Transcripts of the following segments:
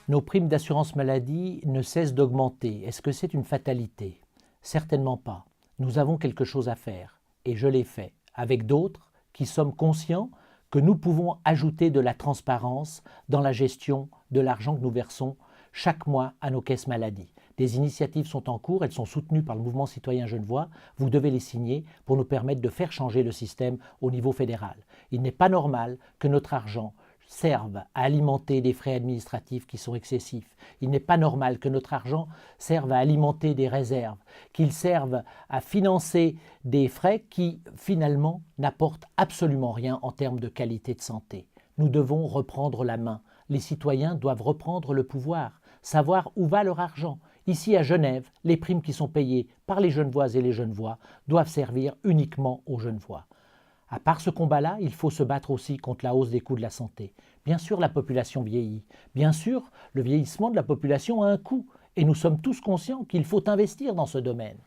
Nos primes d'assurance maladie ne cessent d'augmenter. Est-ce que c'est une fatalité? Certainement pas. Nous avons quelque chose à faire, et je l'ai fait, avec d'autres qui sommes conscients que nous pouvons ajouter de la transparence dans la gestion de l'argent que nous versons chaque mois à nos caisses maladie. Des initiatives sont en cours, elles sont soutenues par le mouvement citoyen Genevois. Vous devez les signer pour nous permettre de faire changer le système au niveau fédéral. Il n'est pas normal que notre argent serve à alimenter des frais administratifs qui sont excessifs. Il n'est pas normal que notre argent serve à alimenter des réserves, qu'il serve à financer des frais qui, finalement, n'apportent absolument rien en termes de qualité de santé. Nous devons reprendre la main. Les citoyens doivent reprendre le pouvoir, savoir où va leur argent. Ici à Genève, les primes qui sont payées par les Genevoises et les Genevois doivent servir uniquement aux Genevois. À part ce combat-là, il faut se battre aussi contre la hausse des coûts de la santé. Bien sûr, la population vieillit. Bien sûr, le vieillissement de la population a un coût. Et nous sommes tous conscients qu'il faut investir dans ce domaine.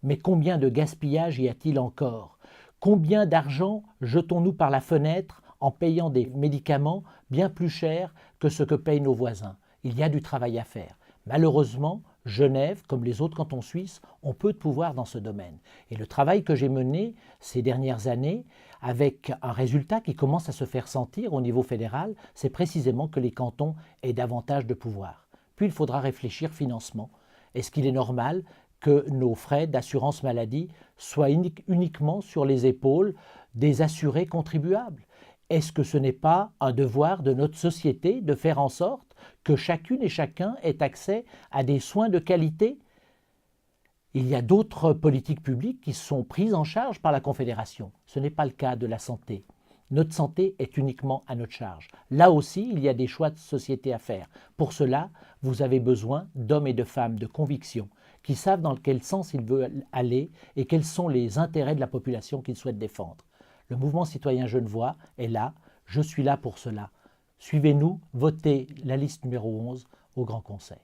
Mais combien de gaspillage y a-t-il encore? Combien d'argent jetons-nous par la fenêtre en payant des médicaments bien plus chers que ce que payent nos voisins? Il y a du travail à faire. Malheureusement, Genève, comme les autres cantons suisses, ont peu de pouvoir dans ce domaine. Et le travail que j'ai mené ces dernières années, avec un résultat qui commence à se faire sentir au niveau fédéral, c'est précisément que les cantons aient davantage de pouvoir. Puis il faudra réfléchir financement. Est-ce qu'il est normal que nos frais d'assurance maladie soient uniquement sur les épaules des assurés contribuables? Est-ce que ce n'est pas un devoir de notre société de faire en sorte que chacune et chacun ait accès à des soins de qualité? Il y a d'autres politiques publiques qui sont prises en charge par la Confédération. Ce n'est pas le cas de la santé. Notre santé est uniquement à notre charge. Là aussi, il y a des choix de société à faire. Pour cela, vous avez besoin d'hommes et de femmes de conviction qui savent dans quel sens ils veulent aller et quels sont les intérêts de la population qu'ils souhaitent défendre. Le mouvement citoyen genevois est là, je suis là pour cela. Suivez-nous, votez la liste numéro 11 au Grand Conseil.